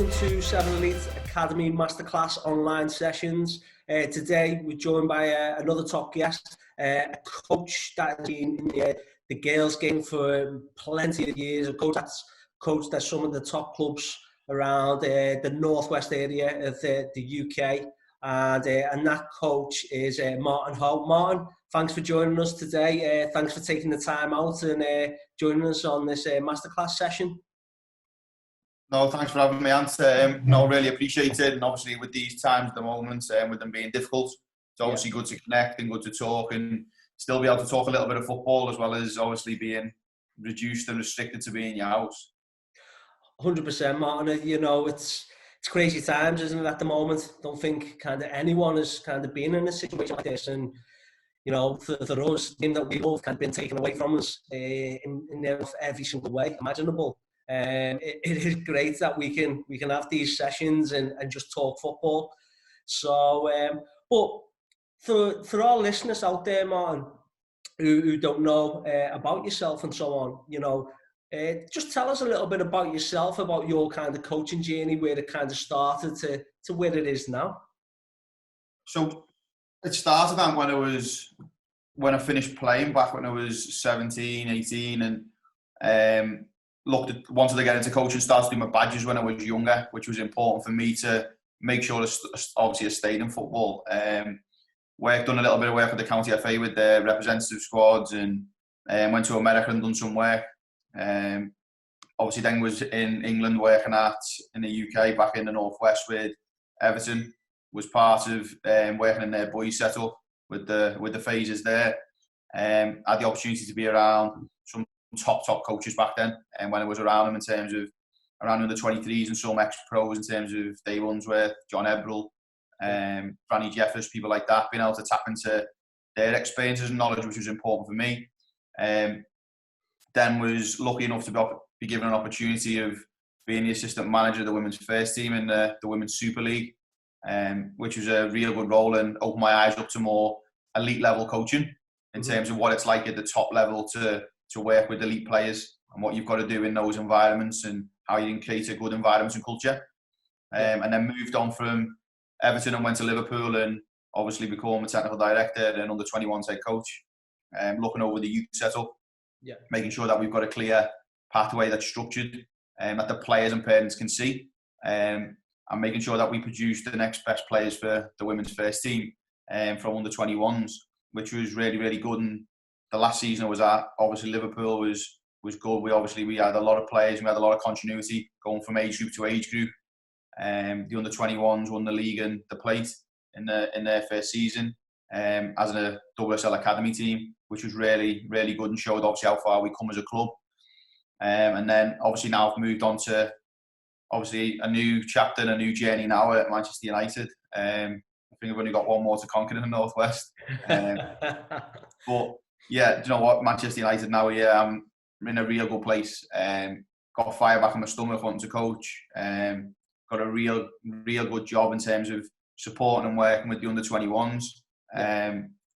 welcome to 7 Elite Academy Masterclass online sessions. Today we're joined by another top guest, a coach that has been in the girls' game for plenty of years, a coach that's coached at some of the top clubs around the northwest area of the UK, and that coach is Martin Ho. Martin, thanks for joining us today. Thanks for taking the time out and joining us on this masterclass session. No, thanks for having me, Ant. No, really appreciate it. And obviously with these times at the moment, with them being difficult, it's obviously good to connect and good to talk and still be able to talk a little bit of football, as well as obviously being reduced and restricted to being in your house. 100%, Martin. You know, it's crazy times, isn't it, at the moment? Don't think kind of anyone has kind of been in a situation like this. And, you know, for us, the game that we've both kind of been taken away from us in every single way imaginable. It is great that we can have these sessions and just talk football. So, but for our listeners out there, Martin, who don't know about yourself and so on, you know, just tell us a little bit about yourself, about your kind of coaching journey, where it kind of started to where it is now. So it started out when I finished playing back when I was 17, 18, and wanted to get into coaching, started doing my badges when I was younger, which was important for me to make sure obviously I stayed in football. Done a little bit of work with the county FA with the representative squads, and went to America and done some work. Obviously then was in England working in the UK, back in the northwest with Everton. Was part of working in their boys setup with the phases there. Had the opportunity to be around some top coaches back then, and when I was around them in terms of around under 23s and some ex-pros in terms of Dave Unsworth, John Ebrell, Franny Jeffers, people like that, being able to tap into their experiences and knowledge, which was important for me. Then was lucky enough to be given an opportunity of being the assistant manager of the women's first team in the Women's Super League, which was a real good role and opened my eyes up to more elite level coaching in terms of what it's like at the top level to work with elite players and what you've got to do in those environments and how you can create a good environment and culture. And then moved on from Everton and went to Liverpool and obviously became a technical director and under 21s head coach, looking over the youth setup, making sure that we've got a clear pathway that's structured and that the players and parents can see, and making sure that we produce the next best players for the women's first team from under 21s, which was really, really good. And the last season I was at, obviously Liverpool was good. We had a lot of players and we had a lot of continuity going from age group to age group. The under 21s won the league and the plate in their first season as a WSL Academy team, which was really, really good and showed obviously how far we come as a club. And then obviously now I've moved on to obviously a new chapter and a new journey now at Manchester United. I think I've only got one more to conquer in the Northwest. But yeah, do you know what? Manchester United now, I'm in a real good place. Got fire back in my stomach wanting to coach. Got a real good job in terms of supporting and working with the under 21s,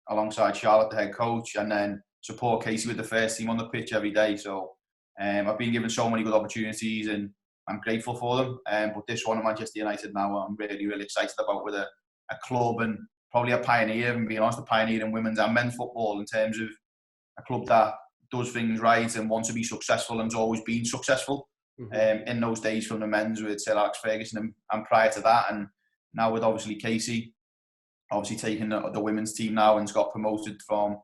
alongside Charlotte, the head coach, and then support Casey with the first team on the pitch every day. So I've been given so many good opportunities and I'm grateful for them. But this one at Manchester United now, I'm really, really excited about, with a club and probably a pioneer, and being honest, a pioneer in women's and men's football in terms of a club that does things right and wants to be successful and has always been successful. In those days from the men's with Sir Alex Ferguson and prior to that, and now with obviously Casey obviously taking the women's team now and got promoted from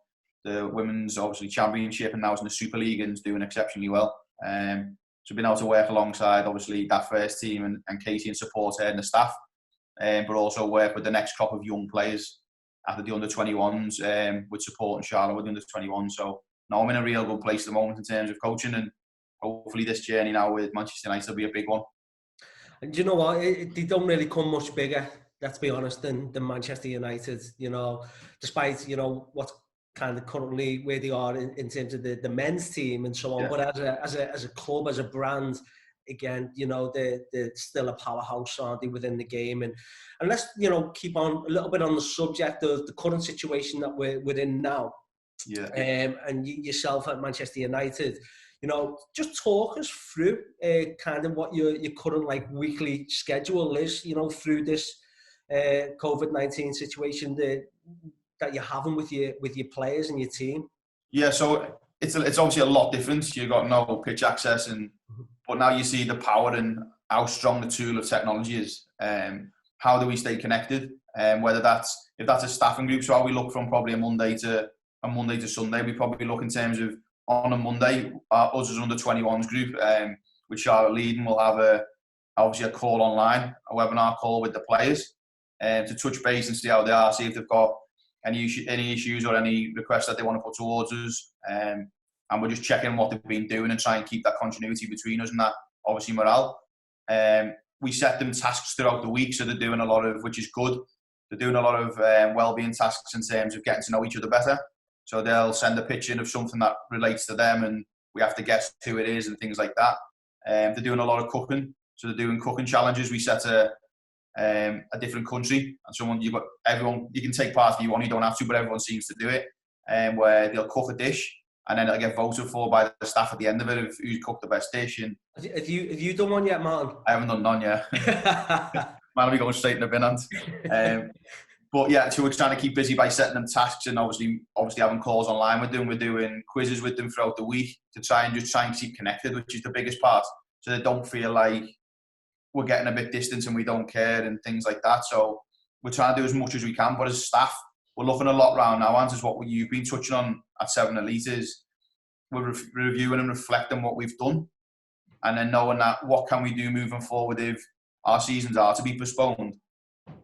the women's obviously championship and now is in the Super League and is doing exceptionally well. So being able to work alongside obviously that first team and Casey and support her and the staff, but also work with the next crop of young players after the under 21s, with support and Charlotte with the under 21s. So now I'm in a real good place at the moment in terms of coaching, and hopefully this journey now with Manchester United will be a big one. And you know what? They don't really come much bigger, let's be honest, than Manchester United. You know, despite, you know, what's kind of currently where they are in terms of the men's team and so on. Yeah. But as a club, as a brand, again, you know, they're still a powerhouse, aren't they, within the game? And let's, you know, keep on a little bit on the subject of the current situation that we're in now. Yeah. And yourself at Manchester United, just talk us through kind of what your current like weekly schedule is, through this COVID-19 situation that you're having with your players and your team. Yeah, so it's obviously a lot different. You've got no pitch access, but now you see the power and how strong the tool of technology is. How do we stay connected? Whether if that's a staffing group, so how we look from probably a Monday to Sunday, we probably look in terms of on a Monday, us as under 21s group, which are leading, will have obviously a call online, a webinar call with the players, to touch base and see how they are, see if they've got any issues or any requests that they want to put towards us, and we're just checking what they've been doing and try and keep that continuity between us and that obviously morale. We set them tasks throughout the week, so they're doing a lot of, which is good. They're doing a lot of well-being tasks in terms of getting to know each other better. So they'll send a picture in of something that relates to them, and we have to guess who it is and things like that. They're doing a lot of cooking, so they're doing cooking challenges. We set a different country, and everyone you can take part if you want. You don't have to, but everyone seems to do it. Where they'll cook a dish, and then it'll get voted for by the staff at the end of it of who cooked the best dish. And have you done one yet, Martin? I haven't done none yet. Man, I'll be going straight in the bin hand. But yeah, so we're trying to keep busy by setting them tasks and obviously having calls online with them. We're doing quizzes with them throughout the week to try and keep connected, which is the biggest part, so they don't feel like we're getting a bit distant and we don't care and things like that. So we're trying to do as much as we can, but as staff, we're looking a lot around now, and is what you've been touching on at 7 Elite is we're reviewing and reflecting what we've done, and then knowing that what can we do moving forward if our seasons are to be postponed,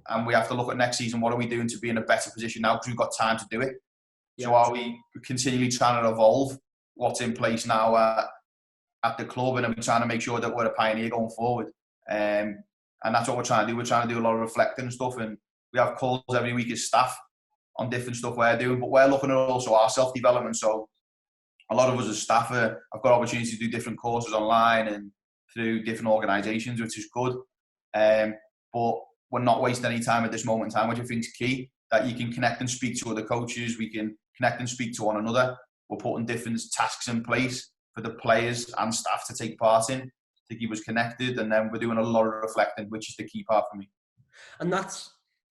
and we have to look at next season. What are we doing to be in a better position now because we've got time to do it? Yeah. So are we continually trying to evolve what's in place now at the club, and are we trying to make sure that we're a pioneer going forward? And that's what we're trying to do. We're trying to do a lot of reflecting and stuff, and we have calls every week as staff on different stuff we're doing, but we're looking at also our self-development. So a lot of us as staff have got opportunities to do different courses online and through different organisations, which is good. But we're not wasting any time at this moment in time, which I think is key, that you can connect and speak to other coaches. We can connect and speak to one another. We're putting different tasks in place for the players and staff to take part in, to keep us connected. And then we're doing a lot of reflecting, which is the key part for me. And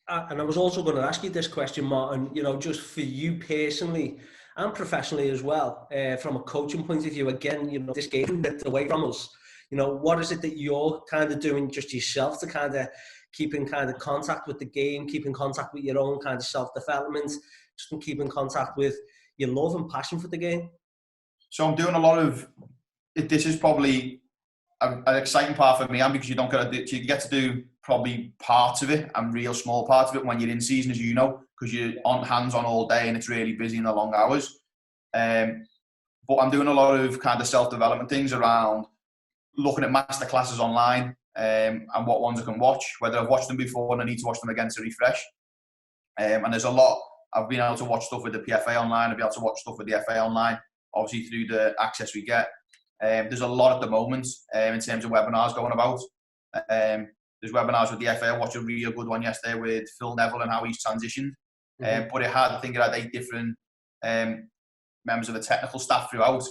and I was also going to ask you this question, Martin, just for you personally and professionally as well, from a coaching point of view, again, this game that's away from us, what is it that you're kind of doing just yourself to kind of keep in kind of contact with the game, keep in contact with your own kind of self-development, just to keep in contact with your love and passion for the game? So I'm doing a lot of, this is probably an exciting part for me, and because you get to do probably parts of it and real small parts of it when you're in season, as you know, because you're on hands-on all day and it's really busy in the long hours. But I'm doing a lot of kind of self-development things around looking at masterclasses online, and what ones I can watch, whether I've watched them before and I need to watch them again to refresh. And there's a lot. I've been able to watch stuff with the PFA online. I've been able to watch stuff with the FA online, obviously through the access we get. There's a lot at the moment in terms of webinars going about. There's webinars with the FA. I watched a real good one yesterday with Phil Neville and how he's transitioned. But I think it had 8 different members of the technical staff throughout,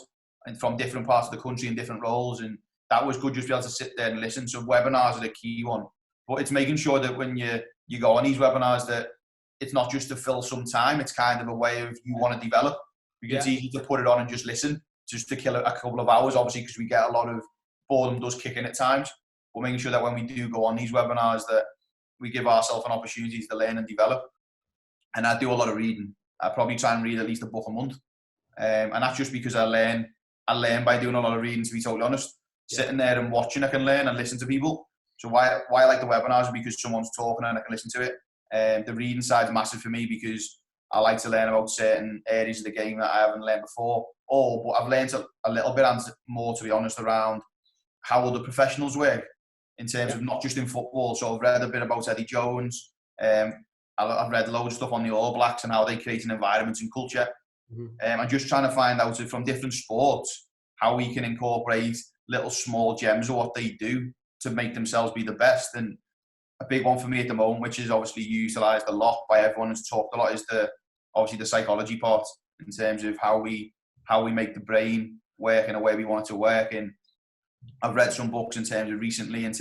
and from different parts of the country in different roles. And that was good, just to be able to sit there and listen. So webinars are the key one. But it's making sure that when you go on these webinars, that it's not just to fill some time. It's kind of a way of you want to develop. It's easy to put it on and just listen, just to kill a couple of hours, obviously, because we get a lot of boredom does kick in at times. But making sure that when we do go on these webinars, that we give ourselves an opportunity to learn and develop. And I do a lot of reading. I probably try and read at least a book a month. And that's just because I learn by doing a lot of reading, to be totally honest. Sitting there and watching, I can learn and listen to people. So why I like the webinars is because someone's talking and I can listen to it. The reading side's massive for me because I like to learn about certain areas of the game that I haven't learned before. But I've learned a little bit and more, to be honest, around how other professionals work in terms of not just in football. So I've read a bit about Eddie Jones. I've read loads of stuff on the All Blacks and how they create an environment and culture. I'm just trying to find out from different sports how we can incorporate little small gems of what they do to make themselves be the best. And a big one for me at the moment, which is obviously utilised a lot by everyone who's talked a lot, is obviously the psychology part in terms of how we make the brain work in a way we want it to work. And I've read some books in terms of recently, and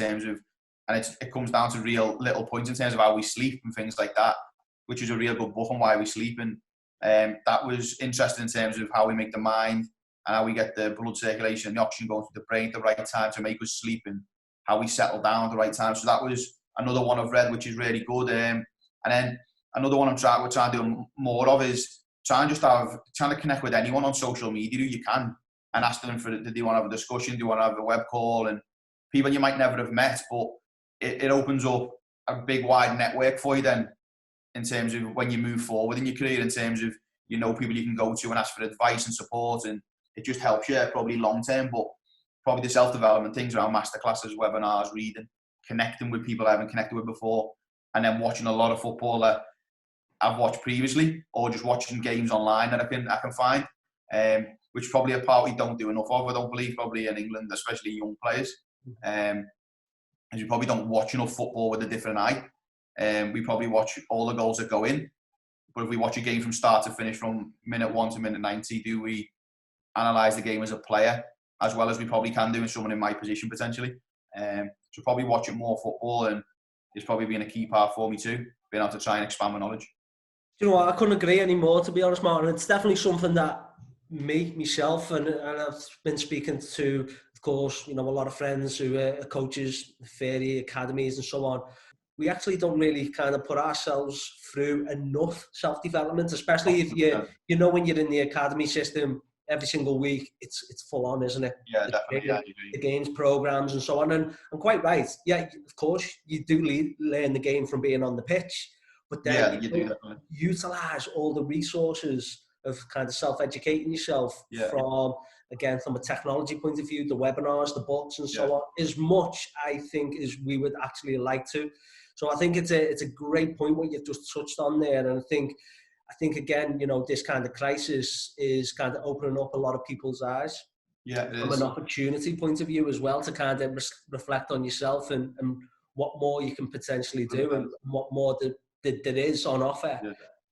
it comes down to real little points in terms of how we sleep and things like that, which is a real good book on why we sleep. And that was interesting in terms of how we make the mind and how we get the blood circulation and the oxygen going through the brain at the right time to make us sleep, and how we settle down at the right time. So that was another one I've read, which is really good. And then another one we're trying to do more of is trying to connect with anyone on social media who you can, and ask them do they want to have a discussion, do you want to have a web call, and people you might never have met, but it opens up a big wide network for you then, in terms of when you move forward in your career, in terms of, you know, people you can go to and ask for advice and support, and it just helps you probably long term. But probably the self-development things around masterclasses, webinars, reading, connecting with people I haven't connected with before, and then watching a lot of football that I've watched previously, or just watching games online that I can find, which probably a part we don't do enough of, I don't believe, probably in England, especially young players, as we probably don't watch enough football with a different eye. We probably watch all the goals that go in, but if we watch a game from start to finish, from minute 1 to minute 90, do we analyse the game as a player as well as we probably can do in someone in my position potentially? So probably watching more football, and it's probably been a key part for me too, being able to try and expand my knowledge. You know what, I couldn't agree anymore, to be honest, Martin. It's definitely something that myself, and I've been speaking to, of course, you know, a lot of friends who are coaches, fairy academies and so on. We actually don't really kind of put ourselves through enough self-development, especially if you know, when you're in the academy system every single week, it's full on, isn't it? Yeah, definitely. Yeah, the games, programs and so on. And I'm quite right. Yeah, of course, you do learn the game from being on the pitch, but then you do utilise all the resources of kind of self-educating yourself from a technology point of view, the webinars, the books and so on, as much, I think, as we would actually like to. So I think it's a great point what you've just touched on there. And I think again, you know, this kind of crisis is kind of opening up a lot of people's eyes. Yeah, it from is. An opportunity point of view as well, to kind of reflect on yourself and what more you can potentially do, and what more there is on offer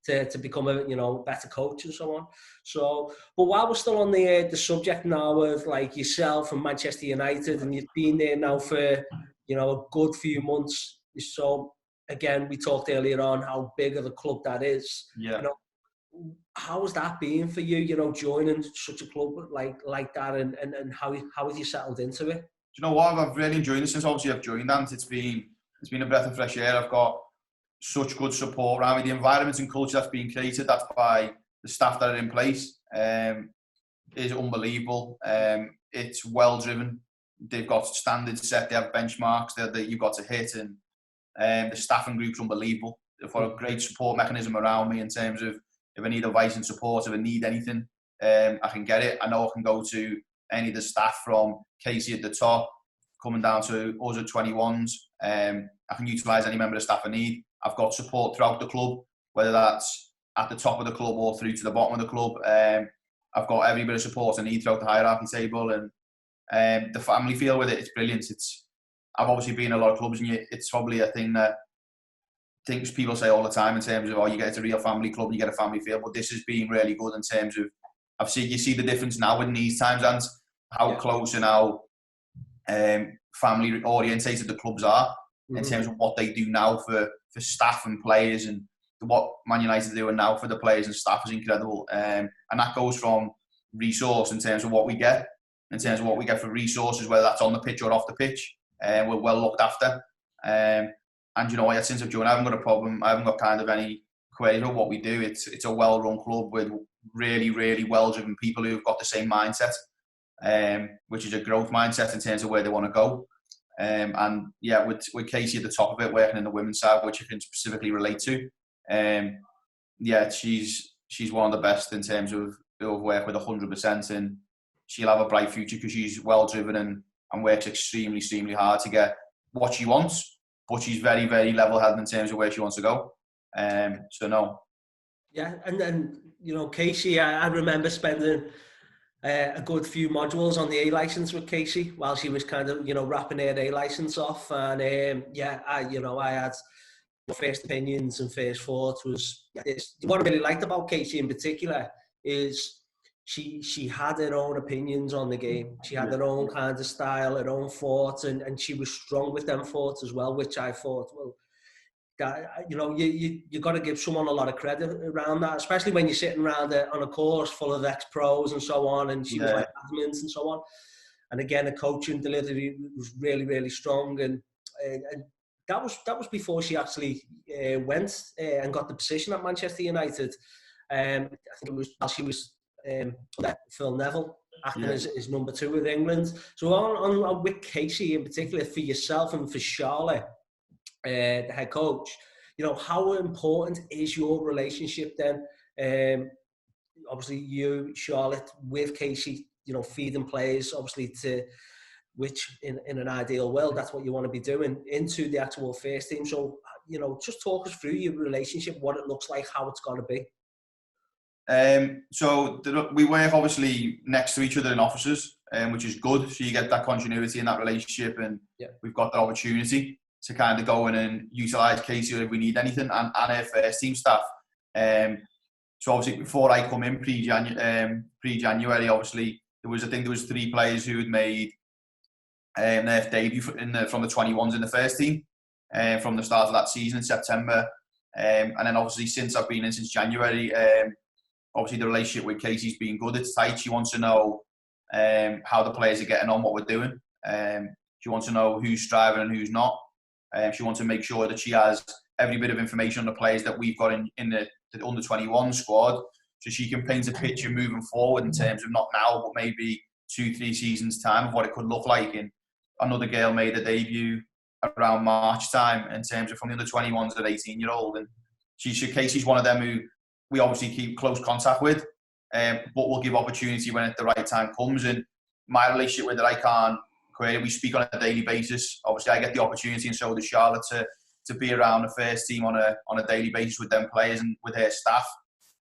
to become a, you know, better coach and so on. So, but while we're still on the subject now of like yourself and Manchester United, and you've been there now for, you know, a good few months. So again, we talked earlier on how big of a club that is. Yeah. You know, how has that been for you? You know, joining such a club like that, and how have you settled into it? Do you know what? I've really enjoyed it since obviously I've joined, and it's been a breath of fresh air. I've got such good support around me. The environment and culture that's been created, that's by the staff that are in place, is unbelievable. It's well driven. They've got standards set. They have benchmarks that you've got to hit, and the staffing group's unbelievable. They've got a great support mechanism around me in terms of, if I need advice and support, if I need anything, I can get it. I know I can go to any of the staff, from Casey at the top, coming down to us at 21s. I can utilise any member of staff I need. I've got support throughout the club, whether that's at the top of the club or through to the bottom of the club. I've got every bit of support I need throughout the hierarchy table, and the family feel with it, it's brilliant. I've obviously been in a lot of clubs, and it's probably a thing that things people say all the time in terms of, oh, you get a real family club and you get a family feel, but this has been really good in terms of, you see the difference now in these times, and how close and how family orientated the clubs are in terms of what they do now for staff and players, and what Man United are doing now for the players and staff is incredible. And that goes from resource in terms of what we get, for resources, whether that's on the pitch or off the pitch. We're well looked after. And you know, since I've joined, I haven't got a problem. I haven't got kind of any query about what we do. It's a well-run club with really, really well-driven people who've got the same mindset, which is a growth mindset in terms of where they want to go. And yeah, with Casey at the top of it, working in the women's side, which I can specifically relate to. Yeah, she's one of the best in terms of work with 100%, and she'll have a bright future because she's well-driven and works extremely, extremely hard to get what she wants. But she's very, very level-headed in terms of where she wants to go. So no. Yeah, and then, you know, Casey, I remember spending a good few modules on the A license with Casey while she was kind of, you know, wrapping her A license off. And I had first opinions and first thoughts was this. What I really liked about Casey in particular is she had her own opinions on the game. She had her own kind of style, her own thoughts, and she was strong with them thoughts as well, which I thought, well, that, you know, you got to give someone a lot of credit around that, especially when you're sitting around on a course full of ex-pros and so on, and she was like adamant and so on. And again, the coaching delivery was really, really strong, and that was before she actually went and got the position at Manchester United. I think it was while she was Phil Neville acting as number 2 with England. So on with Casey in particular, for yourself and for Charlotte, the head coach, you know, how important is your relationship then? Obviously, you, Charlotte, with Casey, you know, feeding players, obviously, to which in an ideal world, that's what you want to be doing into the actual first team. So, you know, just talk us through your relationship, what it looks like, how it's going to be. So we work obviously next to each other in offices, which is good. So you get that continuity in that relationship, and we've got the opportunity to kind of go in and utilise Casey if we need anything, and our first team staff. So obviously before I come in pre-January, obviously there was 3 players who had made their debut from the 21s in the first team from the start of that season in September, and then obviously since I've been in since January. Obviously, the relationship with Casey's been good. It's tight. She wants to know how the players are getting on, what we're doing. She wants to know who's striving and who's not. She wants to make sure that she has every bit of information on the players that we've got in the under-21 squad, so she can paint a picture moving forward in terms of not now, but maybe 2-3 seasons' time of what it could look like. And another girl made a debut around March time in terms of from the under-21s at 18-year-old. And Casey's one of them who we obviously keep close contact with, but we'll give opportunity when the right time comes. And my relationship with her, I can't create. We speak on a daily basis. Obviously, I get the opportunity, and so does Charlotte, to be around the first team on a daily basis with them players and with her staff,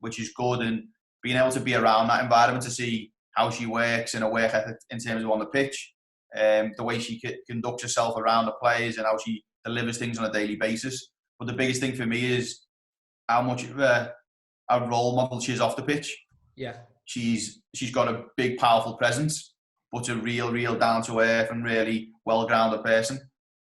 which is good. And being able to be around that environment to see how she works and her work ethic in terms of on the pitch, the way she conducts herself around the players and how she delivers things on a daily basis. But the biggest thing for me is how much of a role model she is off the pitch. Yeah, she's got a big, powerful presence, but a real down to earth and really well-grounded person.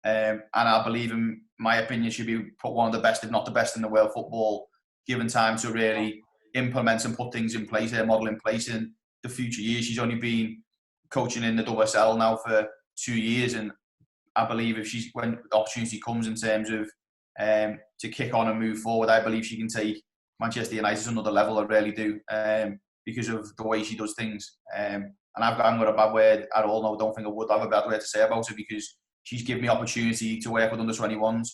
And I believe, in my opinion, she'd be one of the best, if not the best, in the world football, given time to really implement and put things in place, her model in place in the future years. She's only been coaching in the WSL now for 2 years, and I believe when the opportunity comes in terms of to kick on and move forward, I believe she can take Manchester United to another level. I really do, because of the way she does things. And I haven't got a bad word at all. No, I don't think I would have a bad word to say about her, because she's given me opportunity to work with under-21s.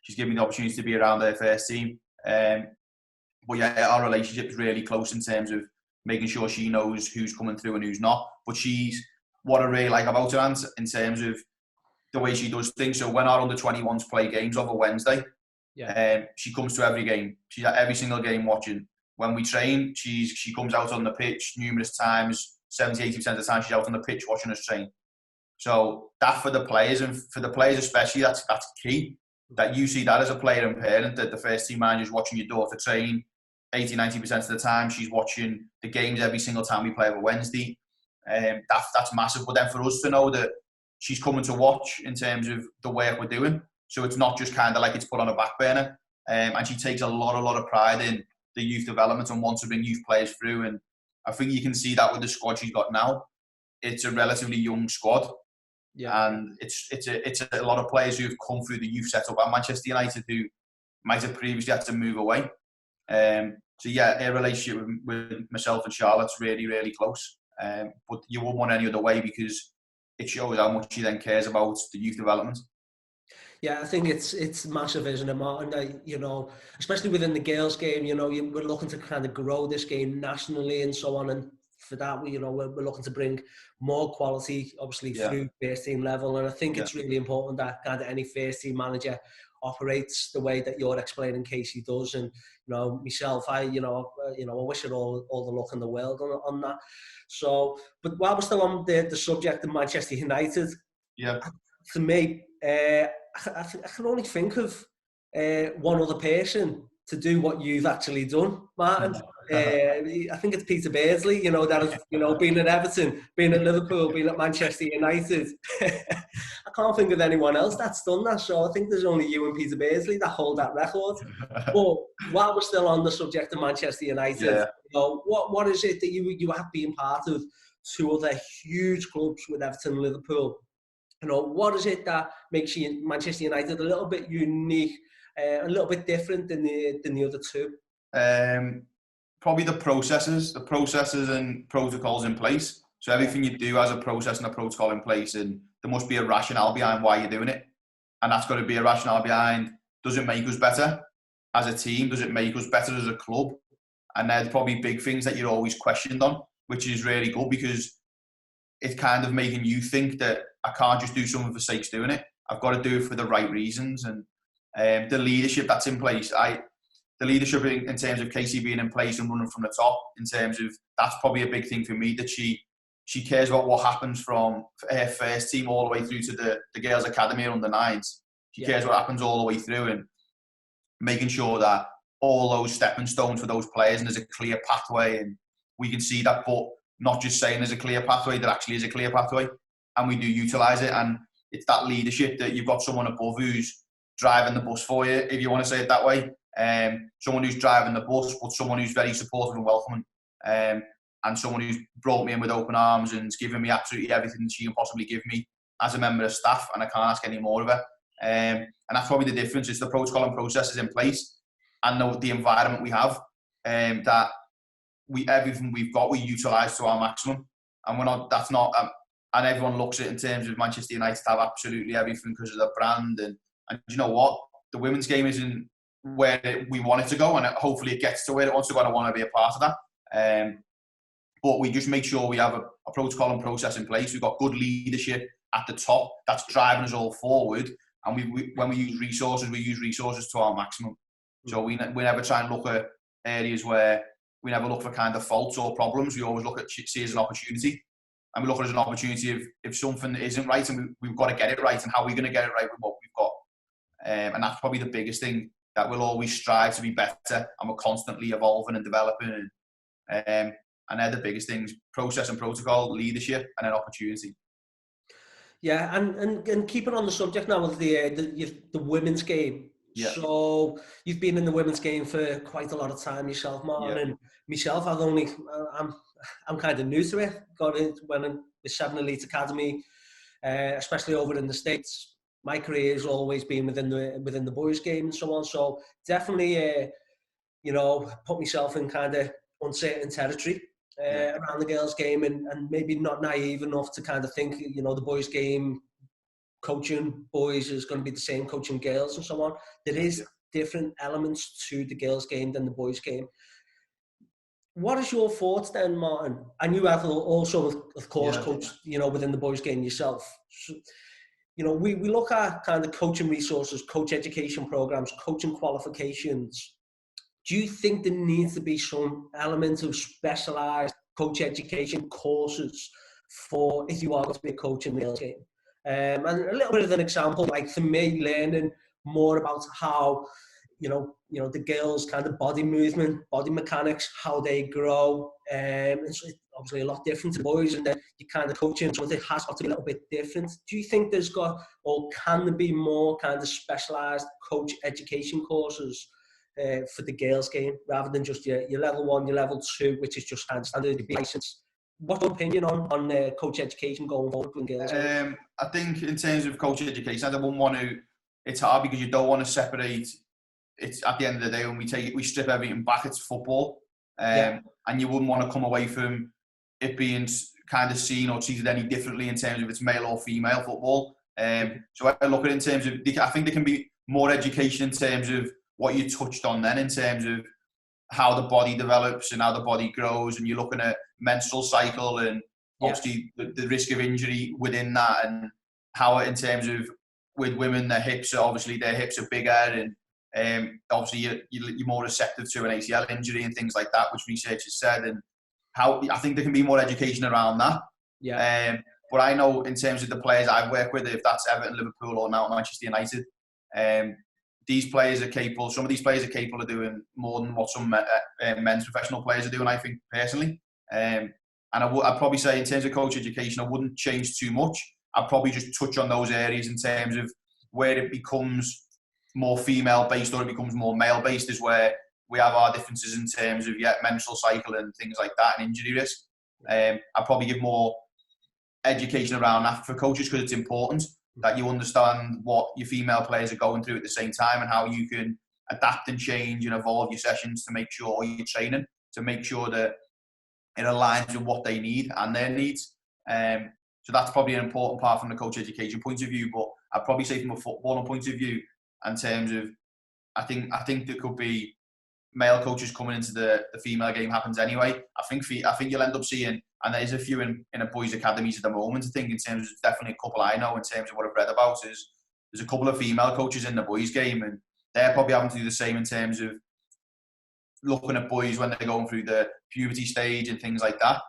She's given me the opportunity to be around their first team. But yeah, our relationship is really close in terms of making sure she knows who's coming through and who's not. But what I really like about her, in terms of the way she does things. So when our under-21s play games over Wednesday, she comes to every game. She's at every single game watching. When we train, she comes out on the pitch numerous times. 70-80% of the time she's out on the pitch watching us train. So that for the players, and for the players especially, that's key. That you see that as a player and parent, that the first team manager is watching your daughter train 80-90% of the time. She's watching the games every single time we play over Wednesday. That's massive. But then for us to know that she's coming to watch in terms of the work we're doing, so it's not just kind of like it's put on a back burner. And she takes a lot of pride in the youth development and wants to bring youth players through. And I think you can see that with the squad she's got now. It's a relatively young squad. Yeah. And it's a lot of players who have come through the youth setup at Manchester United who might have previously had to move away. So yeah, her relationship with myself and Charlotte's really, really close. But you wouldn't want any other way, because it shows how much she then cares about the youth development. Yeah, I think it's massive, isn't it, Martin? You know, especially within the girls' game, you know, we're looking to kind of grow this game nationally and so on. And for that, we're looking to bring more quality, obviously, through first team level. And I think it's really important that kind of any first team manager operates the way that you're explaining Casey does. And, you know, myself, I wish her all the luck in the world on that. So, but while we're still on the subject of Manchester United, for me, I can only think of one other person to do what you've actually done, Martin. I think it's Peter Beardsley, you know, that has, you know, been at Everton, been at Liverpool, been at Manchester United. I can't think of anyone else that's done that. So I think there's only you and Peter Beardsley that hold that record. But while we're still on the subject of Manchester United, you know, what is it that you have been part of two other huge clubs with Everton and Liverpool? You know, what is it that makes Manchester United a little bit unique, a little bit different than the other two? Probably the processes and protocols in place. So everything you do has a process and a protocol in place, and there must be a rationale behind why you're doing it. And that's got to be a rationale behind, does it make us better as a team? Does it make us better as a club? And there's probably big things that you're always questioned on, which is really good, because it's kind of making you think that I can't just do something for sake of doing it. I've got to do it for the right reasons. And the leadership that's in place, the leadership in terms of Casey being in place and running from the top, in terms of, that's probably a big thing for me, that she cares about what happens from her first team all the way through to the girls' academy and under nines. She cares what happens all the way through, and making sure that all those stepping stones for those players, and there's a clear pathway, and we can see that, but not just saying there's a clear pathway, there actually is a clear pathway, and we do utilise it. And it's that leadership, that you've got someone above who's driving the bus for you, if you want to say it that way. Someone who's driving the bus, but someone who's very supportive and welcoming, and someone who's brought me in with open arms and given me absolutely everything that she can possibly give me as a member of staff, and I can't ask any more of her. And that's probably the difference. It's the protocol and processes in place, and the environment we have, that everything we've got, we utilise to our maximum. And and everyone looks at it in terms of Manchester United have absolutely everything because of the brand. And you know what? The women's game isn't where we want it to go, and hopefully it gets to where it wants to go, and I want to be a part of that. But we just make sure we have a protocol and process in place. We've got good leadership at the top that's driving us all forward. And when we use resources to our maximum. So we never try and look at areas where we never look for kind of faults or problems. We always see it as an opportunity. And we look at it as an opportunity if something isn't right, and we've got to get it right, and how are we going to get it right with what we've got. And that's probably the biggest thing, that we'll always strive to be better, and we're constantly evolving and developing. And they're the biggest things: process and protocol, leadership, and an opportunity. Yeah, and keeping on the subject now of the women's game. Yeah. So you've been in the women's game for quite a lot of time yourself, Martin. Yeah. And myself, I'm kind of new to it. Got in when in the 7 Elite Academy, especially over in the States. My career has always been within the boys' game and so on. So definitely, put myself in kind of uncertain territory around the girls' game, and maybe not naive enough to kind of think, the boys' game, coaching boys is going to be the same coaching girls and so on. There is different elements to the girls' game than the boys' game. What is your thoughts then, Martin? And you have also, of course, coached, within the boys' game yourself. So, we look at kind of coaching resources, coach education programs, coaching qualifications. Do you think there needs to be some element of specialised coach education courses for if you are going to be a coach in the girls' game? And a little bit of an example, like for me, learning more about how, the girls' kind of body movement, body mechanics, how they grow. It's obviously a lot different to boys, and then you kind of coaching, so it has got to be a little bit different. Do you think there's got, or can there be more kind of specialised coach education courses for the girls' game, rather than just your level 1, your level 2, which is just kind of standard license? What's your opinion on coach education going forward with girls? I think in terms of coach education, I don't want to. It's hard because you don't want to separate. It's at the end of the day, when we strip everything back, it's football, and you wouldn't want to come away from it being kind of seen or treated any differently in terms of it's male or female football. So I look at it in terms of, I think there can be more education in terms of what you touched on then, in terms of how the body develops and how the body grows, and you're looking at menstrual cycle and obviously the risk of injury within that, and how in terms of with women, their hips are bigger, and obviously you're more receptive to an ACL injury and things like that, which research has said, and how I think there can be more education around that. But I know in terms of the players I've worked with, if that's Everton, Liverpool, or now Manchester United, these players are capable. Some of these players are capable of doing more than what some men's professional players are doing, I think, personally. And I'd probably say in terms of coach education, I wouldn't change too much. I'd probably just touch on those areas in terms of where it becomes more female-based or it becomes more male-based is where we have our differences in terms of, menstrual cycle and things like that and injury risk. I'd probably give more education around that for coaches because it's important that you understand what your female players are going through at the same time and how you can adapt and change and evolve your sessions to make sure, or your training, to make sure that it aligns with what they need and their needs. So that's probably an important part from the coach education point of view. But I'd probably say from a footballer point of view, in terms of, I think there could be male coaches coming into the female game happens anyway. I think you'll end up seeing, and there's a few in a boys' academies at the moment. I think in terms of definitely a couple I know in terms of what I've read about is there's a couple of female coaches in the boys' game, and they're probably having to do the same in terms of looking at boys when they're going through the puberty stage and things like that.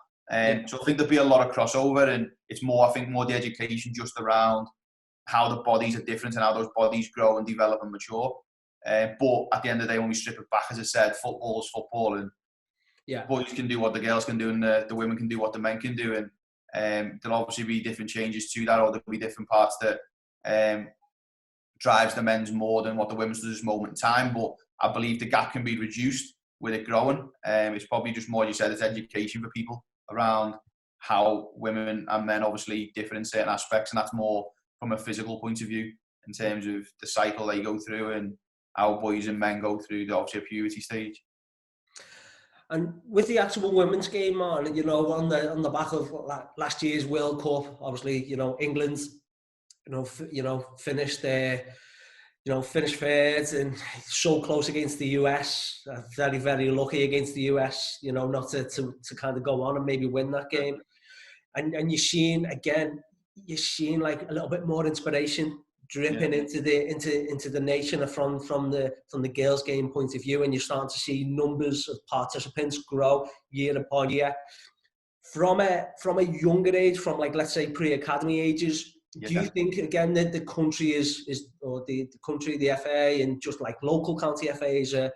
So I think there'll be a lot of crossover, and it's more the education just around how the bodies are different and how those bodies grow and develop and mature. But at the end of the day, when we strip it back, as I said, football is football, and boys can do what the girls can do, and the women can do what the men can do. And there'll obviously be different changes to that, or there'll be different parts that drives the men's more than what the women's does at this moment in time. But I believe the gap can be reduced with it growing. It's probably just more, you said, it's education for people around how women and men obviously differ in certain aspects, and that's more from a physical point of view in terms of the cycle they go through and how boys and men go through the obviously puberty stage. And with the actual women's game, man, on the back of last year's World Cup, obviously, England, finished their, finished third and so close against the US. Very, very lucky against the US, not to kind of go on and maybe win that game. And you're seeing like a little bit more inspiration dripping into the nation from the girls' game point of view, and you're starting to see numbers of participants grow year upon year. From a younger age, from like let's say pre-academy ages, do you think again that the country or the country, the FA, and just like local county FAs are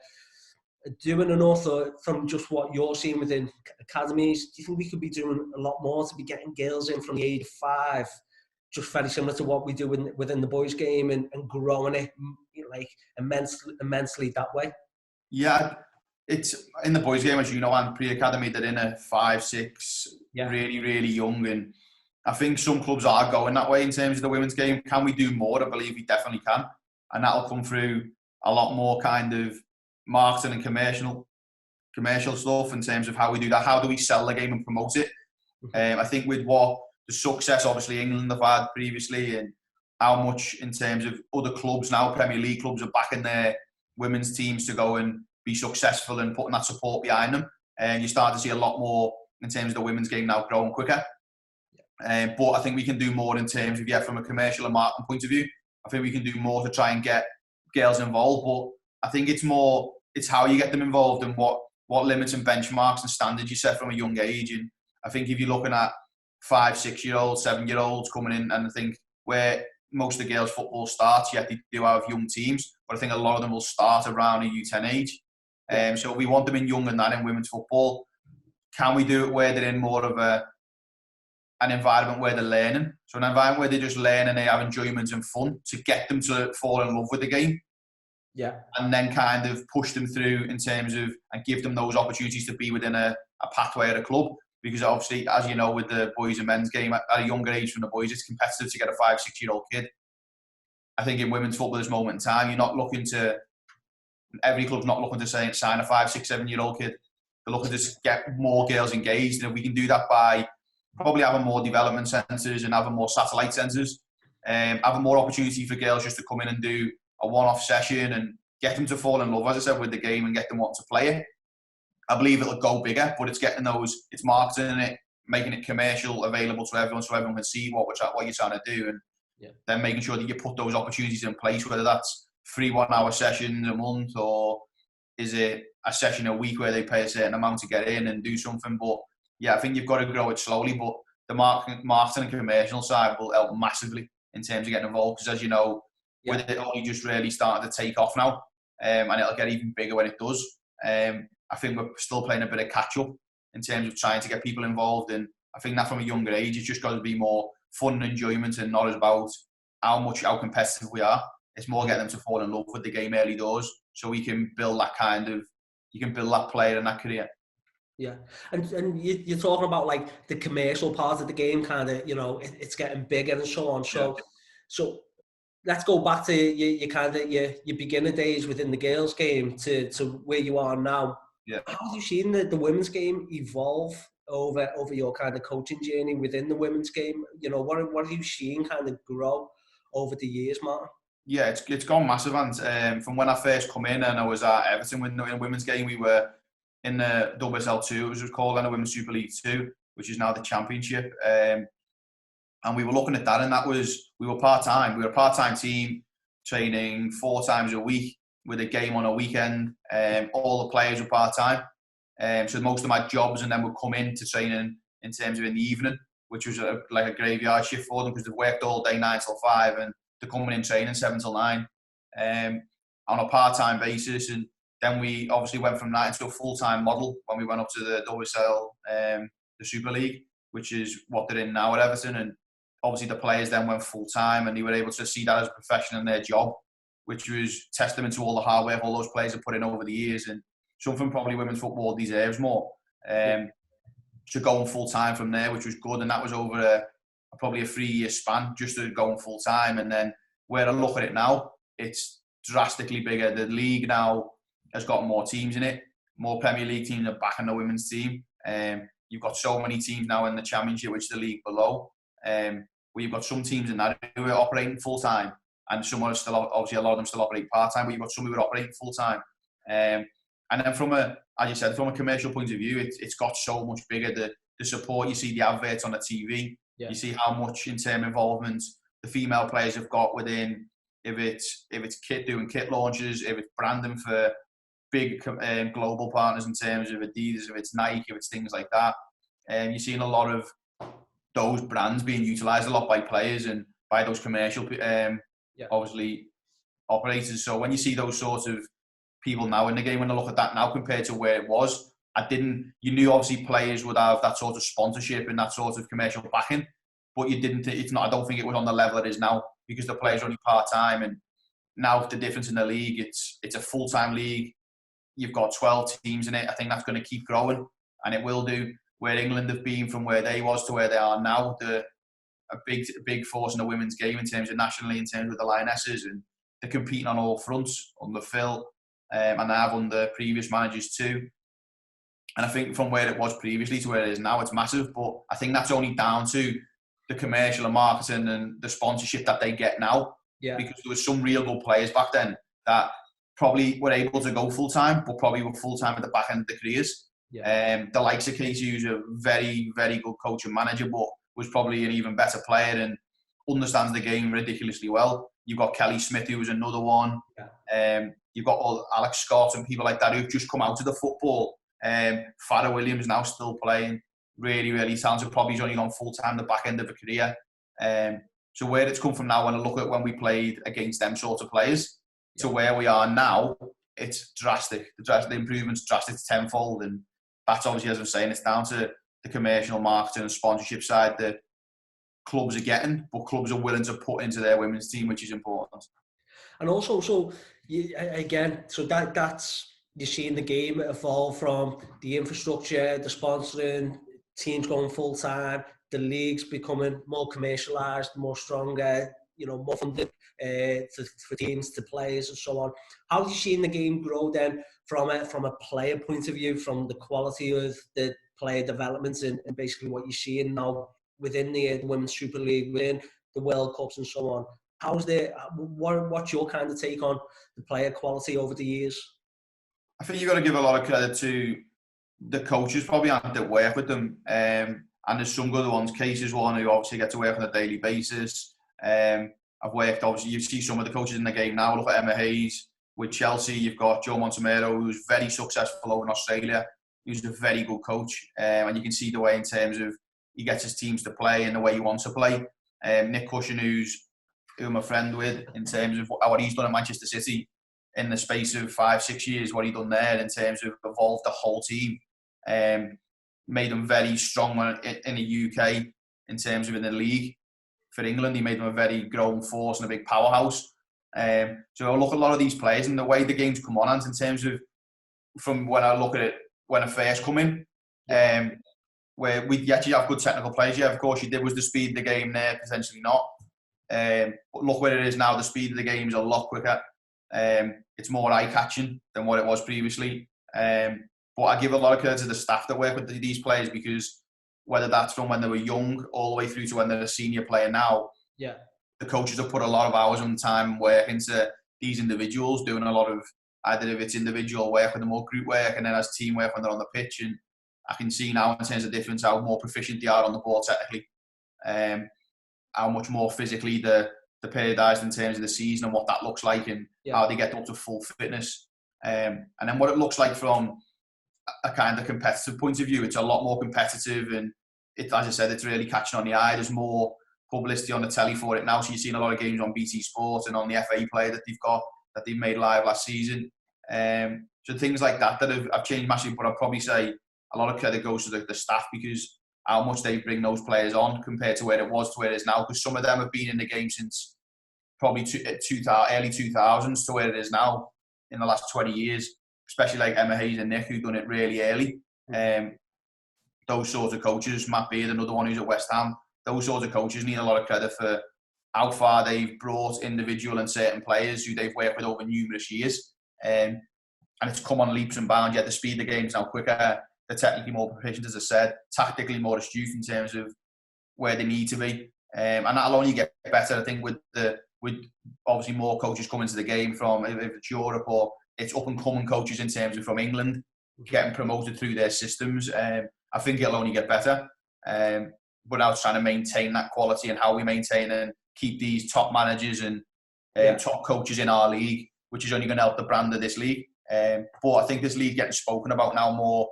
doing enough, or from just what you're seeing within academies, do you think we could be doing a lot more to be getting girls in from the age of 5? Just very similar to what we do within the boys' game and growing it like immensely that way. Yeah, it's in the boys' game, as you know, and pre-academy, they're in a 5, 6, really, really young. And I think some clubs are going that way in terms of the women's game. Can we do more? I believe we definitely can. And that'll come through a lot more kind of marketing and commercial stuff in terms of how we do that. How do we sell the game and promote it? I think with what the success obviously England have had previously, and how much in terms of other clubs now, Premier League clubs are backing their women's teams to go and be successful and putting that support behind them. And you start to see a lot more in terms of the women's game now growing quicker. But I think we can do more in terms of, from a commercial and marketing point of view. I think we can do more to try and get girls involved. But I think it's how you get them involved and what limits and benchmarks and standards you set from a young age. And I think if you're looking at 5, 6-year-olds, 7-year-olds coming in, and I think where most of the girls' football starts, they do have young teams, but I think a lot of them will start around a U10 age. So we want them in young and that in women's football. Can we do it where they're in more of an environment where they're learning? So an environment where they just learn and they have enjoyment and fun to get them to fall in love with the game. And then kind of push them through in terms of, and give them those opportunities to be within a pathway at a club. Because obviously, as you know, with the boys and men's game, at a younger age from the boys, it's competitive to get a 5, 6-year-old kid. I think in women's football at this moment in time, every club's not looking to sign a 5, 6, 7-year-old kid. They're looking to get more girls engaged. And if we can do that by probably having more development centres and having more satellite centres, having more opportunity for girls just to come in and do a one-off session and get them to fall in love, as I said, with the game and get them wanting to play it. I believe it'll go bigger, but it's it's marketing it, making it commercial, available to everyone so everyone can see what you're trying to do, and then making sure that you put those opportunities in place, whether that's 3 1-hour sessions a month, or is it a session a week where they pay a certain amount to get in and do something. But I think you've got to grow it slowly, but the marketing and commercial side will help massively in terms of getting involved, because as you know, with it only just really starting to take off now, and it'll get even bigger when it does. I think we're still playing a bit of catch up in terms of trying to get people involved, and I think that from a younger age, it's just got to be more fun and enjoyment, and not about how competitive we are. It's more getting them to fall in love with the game early doors, so we can build that player in that career. Yeah, and you're talking about like the commercial part of the game, kind of, it's getting bigger and so on. So let's go back to your beginner days within the girls' game to where you are now. Yeah. How have you seen the women's game evolve over your kind of coaching journey within the women's game? What are you seeing kind of grow over the years, Martin? Yeah, it's gone massive, and from when I first come in and I was at Everton in the women's game, we were in the WSL2, it was called, and the Women's Super League 2, which is now the Championship. And we were looking at that, and we were part-time. We were a part-time team, training 4 times a week with a game on a weekend. All the players were part-time. So most of my jobs and then would come in to training in terms of in the evening, which was like a graveyard shift for them because they've worked all day 9 till 5 and they're coming in training 7 till 9 on a part-time basis. And then we obviously went from that into a full-time model when we went up to the WSL, the Super League, which is what they're in now at Everton. And obviously the players then went full-time and they were able to see that as a profession in their job, which was testament to all the hard work all those players have put in over the years, and something probably women's football deserves more. To going full-time from there, which was good, and that was over probably a 3-year span just to going full-time. And then where I look at it now, it's drastically bigger. The league now has got more teams in it. More Premier League teams are backing the women's team. You've got so many teams now in the Championship, which is the league below. Where you've got some teams in that who are operating full-time, and some are still, obviously a lot of them still operate part-time, but you've got some who are operating full-time. And then from as you said, from a commercial point of view, it's got so much bigger. The support, you see the adverts on the TV, you see how much in-term involvement the female players have got within, if it's doing kit launches, if it's branding for big global partners in terms of Adidas, if it's Nike, if it's things like that. You're seeing a lot of those brands being utilised a lot by players and by those commercial, obviously, operators. So when you see those sorts of people now in the game, when I look at that now compared to where it was, you knew obviously players would have that sort of sponsorship and that sort of commercial backing, but you didn't, I don't think it was on the level it is now, because the players are only part-time. And now the difference in the league, it's a full-time league. You've got 12 teams in it. I think that's going to keep growing, and it will do. Where England have been from where they was to where they are now, a big force in the women's game in terms of nationally, in terms of the Lionesses, and they're competing on all fronts under Phil, and they have under previous managers too. And I think from where it was previously to where it is now, it's massive. But I think that's only down to the commercial and marketing and the sponsorship that they get now. Yeah. Because there was some real good players back then that probably were able to go full-time, but probably were full-time at the back end of the careers. Yeah. The likes of Casey, who's a very, very good coach and manager, but was probably an even better player and understands the game ridiculously well. You've got Kelly Smith, who was another one. Yeah. You've got all Alex Scott and people like that who've just come out of the football. Farrah Williams now still playing, really, really talented. Probably he's only gone full-time the back end of a career. So where it's come from now, when I look at when we played against them sort of players, to where we are now, it's drastic. The improvement's drastic, it's tenfold. And that's obviously, as I'm saying, it's down to the commercial, marketing and sponsorship side that clubs are getting, but clubs are willing to put into their women's team, which is important. And also, that's you're seeing the game evolve from the infrastructure, the sponsoring, teams going full time, the leagues becoming more commercialised, more stronger, more funded for teams, to players, and so on. How are you seeing the game grow then from a player point of view, from the quality of the player developments and basically what you're seeing now within the Women's Super League, within the World Cups and so on? What's your kind of take on the player quality over the years? I think you've got to give a lot of credit to the coaches probably that work with them. And there's some good ones. Casey's one who obviously get to work on a daily basis. I've worked, obviously, you see some of the coaches in the game now. Look at Emma Hayes with Chelsea. You've got Joe Montemero, who's very successful over in Australia. He's a very good coach. And you can see the way in terms of he gets his teams to play and the way he wants to play. Nick Cushion, who's who I'm a friend with, in terms of what he's done at Manchester City in the space of 5-6 years, what he done there in terms of evolved the whole team, made them very strong in the UK in terms of in the league. For England, he made them a very growing force and a big powerhouse. So I look at a lot of these players and the way the game's come on, and in terms of from when I look at it when I first come in, where we actually have good technical players. Yeah, of course you did. Was the speed of the game there? Potentially not. But look where it is now. The speed of the game is a lot quicker. It's more eye-catching than what it was previously. But I give a lot of credit to the staff that work with these players, because whether that's from when they were young all the way through to when they're a senior player now, the coaches have put a lot of hours and time and work into these individuals, doing a lot of, either if it's individual work with them or group work, and then as teamwork when they're on the pitch. And I can see now in terms of difference how more proficient they are on the ball technically, how much more physically they're periodised in terms of the season and what that looks like, and how they get up to full fitness. And then what it looks like from a kind of competitive point of view, it's a lot more competitive, and as I said, it's really catching on the eye. There's more publicity on the telly for it now, so you're seeing a lot of games on BT Sport and on the FA Play that they've made live last season. So things like that have changed massively, but I'd probably say a lot of credit goes to the staff, because how much they bring those players on compared to where it was to where it is now, because some of them have been in the game since probably early 2000s to where it is now in the last 20 years, especially like Emma Hayes and Nick, who've done it really early. Those sorts of coaches, Matt Beard, another one who's at West Ham, those sorts of coaches need a lot of credit for how far they've brought individual and certain players who they've worked with over numerous years. And it's come on leaps and bounds, yet the speed of the game is now quicker. They're technically more proficient, as I said, tactically more astute in terms of where they need to be. And that'll only get better, I think, with obviously more coaches coming to the game from, if it's Europe or it's up-and-coming coaches in terms of from England, getting promoted through their systems. I think it'll only get better. But now it's trying to maintain that quality and how we maintain and keep these top managers and top coaches in our league, which is only going to help the brand of this league. But I think this league getting spoken about now more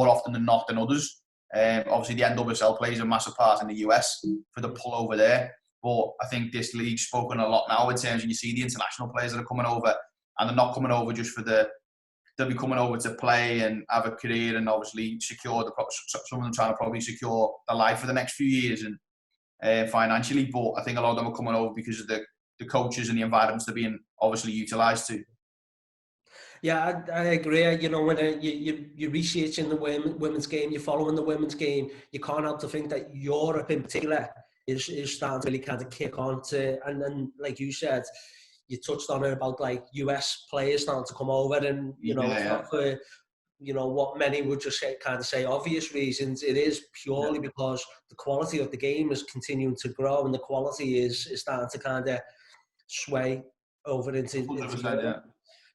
often than not than others. Obviously, the NWSL plays a massive part in the US for the pull over there. But I think this league's spoken a lot now in terms of, you see the international players that are coming over, and they're not coming over just for they'll be coming over to play and have a career and obviously secure some of them trying to probably secure their life for the next few years and financially. But I think a lot of them are coming over because of the coaches and the environments they're being obviously utilised to. Yeah, I agree. You know, when you're researching the women's game, you're following the women's game, you can't help to think that Europe in particular is starting to really kind of kick on to, and then like you said, you touched on it about like US players starting to come over, and you know, it's not for, you know, what many would just say obvious reasons. It is purely because the quality of the game is continuing to grow, and the quality is starting to kind of sway over into Europe.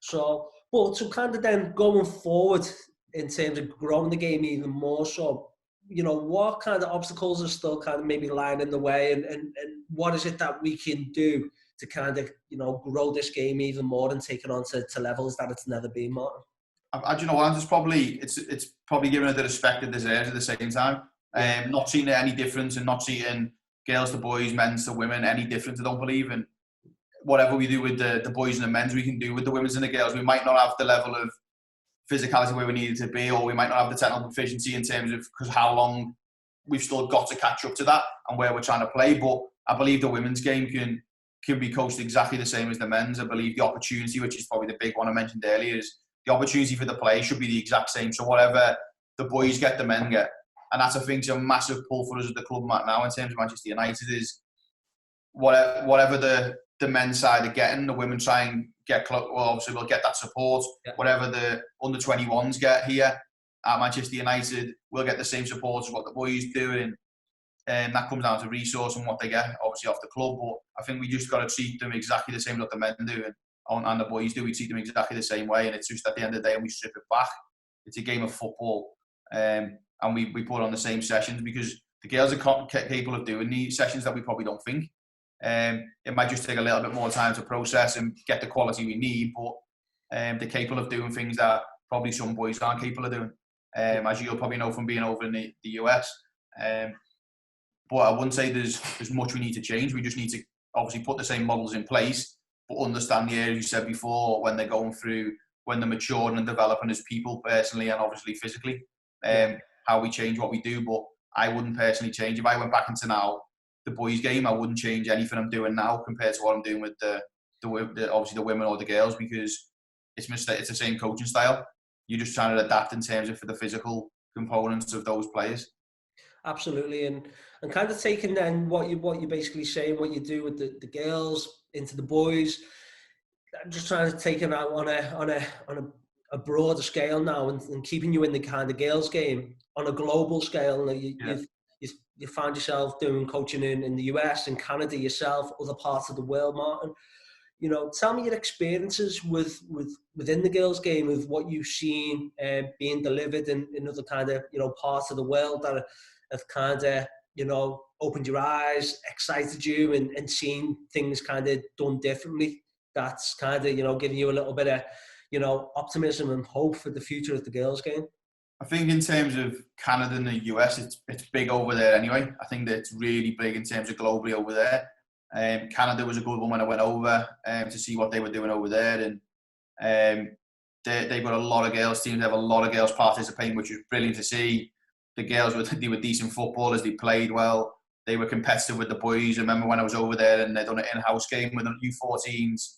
So, but so kind of then going forward in terms of growing the game even more so, you know, what kind of obstacles are still kind of maybe lying in the way, and what is it that we can do to kind of, you know, grow this game even more and take it on to levels that it's never been, Martin? You know what, it's probably giving it the respect it deserves at the same time. Not seeing any difference, and not seeing girls to boys, men's to women any difference, I don't believe. And whatever we do with the boys and the men's, we can do with the women's and the girls. We might not have the level of physicality where we need it to be, or we might not have the technical proficiency in terms of, because how long we've still got to catch up to that and where we're trying to play. But I believe the women's game can be coached exactly the same as the men's. I believe the opportunity, which is probably the big one I mentioned earlier, is the opportunity for the play should be the exact same. So whatever the boys get, the men get. And that's, I think, a massive pull for us at the club now in terms of Manchester United, is whatever the men's side are getting, the women try and get close. Well, obviously we'll get that support. Whatever the under-21s get here at Manchester United, we'll get the same support as what the boys do, and that comes down to resource and what they get, obviously, off the club. But I think we just got to treat them exactly the same as what the men do and the boys do. We treat them exactly the same way, and it's just at the end of the day, when we strip it back, it's a game of football, and we put on the same sessions, because the girls are capable of doing these sessions that we probably don't think. It might just take a little bit more time to process and get the quality we need, but they're capable of doing things that probably some boys aren't capable of doing, as you'll probably know from being over in the US. But I wouldn't say there's much we need to change. We just need to obviously put the same models in place, but understand the areas you said before when they're going through, when they're maturing and developing as people personally and obviously physically, how we change what we do. But I wouldn't personally change. If I went back into now the boys game, I wouldn't change anything I'm doing now compared to what I'm doing with the obviously the women or the girls, because it's the same coaching style. You're just trying to adapt in terms of for the physical components of those players. Absolutely, and kind of taking then what you basically saying, what you do with the girls into the boys. I'm just trying to take it out on a broader scale now, and keeping you in the kind of girls game on a global scale. You find yourself doing coaching in the US and Canada yourself, other parts of the world, Martin. Tell me your experiences within the girls' game, of what you've seen being delivered in other kind of parts of the world that have kind of opened your eyes, excited you, and seen things kind of done differently. That's kind of giving you a little bit of optimism and hope for the future of the girls' game. I think in terms of Canada and the US, it's big over there anyway. I think that it's really big in terms of globally over there. Canada was a good one when I went over to see what they were doing over there, and they've got a lot of girls teams. They have a lot of girls participating, which is brilliant to see. The girls they were decent footballers. They played well. They were competitive with the boys. I remember when I was over there and they done an in-house game with the U14s.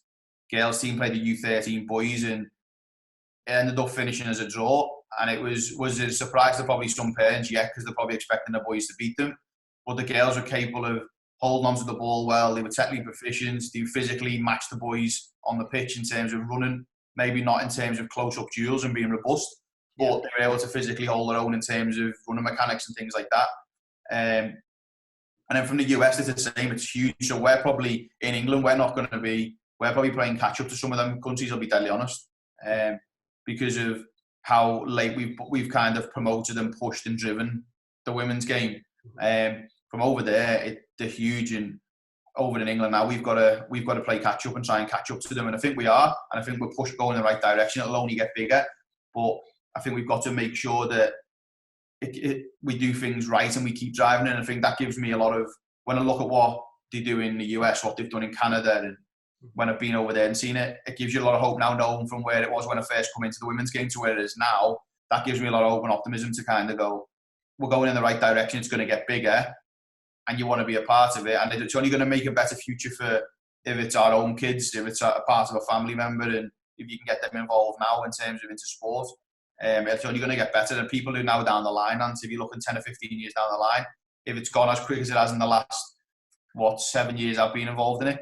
Girls team played the U13 boys, and it ended up finishing as a draw. And it was a surprise to probably some parents, because they're probably expecting the boys to beat them. But the girls were capable of holding onto the ball well. They were technically proficient. They physically matched the boys on the pitch in terms of running, maybe not in terms of close-up duels and being robust, but they were able to physically hold their own in terms of running mechanics and things like that. And then from the US, it's the same. It's huge. So we're probably, in England, we're probably playing catch-up to some of them countries, I'll be deadly honest, because of how late we've kind of promoted and pushed and driven the women's game. From over there, they're huge, and over in England now we've got to play catch up and try and catch up to them, and I think we are, and I think we're going in the right direction. It'll only get bigger, but I think we've got to make sure that we do things right and we keep driving it. And I think that gives me a lot of, when I look at what they do in the US, what they've done in Canada, and when I've been over there and seen it, it gives you a lot of hope now, knowing from where it was when I first come into the women's game to where it is now. That gives me a lot of hope and optimism to kind of go, we're going in the right direction. It's going to get bigger, and you want to be a part of it. And it's only going to make a better future for, if it's our own kids, if it's a part of a family member, and if you can get them involved now in terms of into sport, it's only going to get better. And people who now down the line, and if you're looking 10 or 15 years down the line, if it's gone as quick as it has in the last, 7 years I've been involved in it,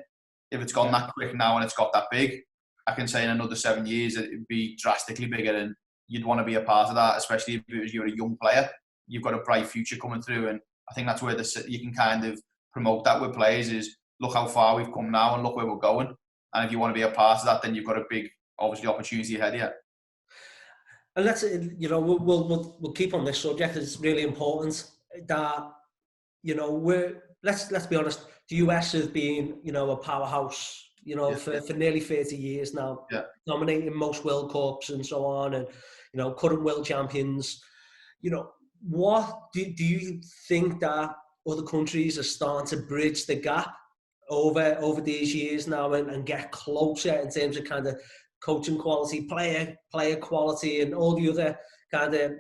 if it's gone that quick now and it's got that big, I can say in another 7 years it'd be drastically bigger, and you'd want to be a part of that, especially if you're a young player. You've got a bright future coming through, and I think that's where you can kind of promote that with players, is look how far we've come now and look where we're going. And if you want to be a part of that, then you've got a big, obviously, opportunity ahead of you. And let's, we'll keep on this subject. It's really important that, let's be honest, the US has been, a powerhouse, for nearly 30 years now, dominating most World Cups and so on, and, current world champions. What do you think that other countries are starting to bridge the gap over these years now and get closer in terms of kind of coaching quality, player quality, and all the other kind of,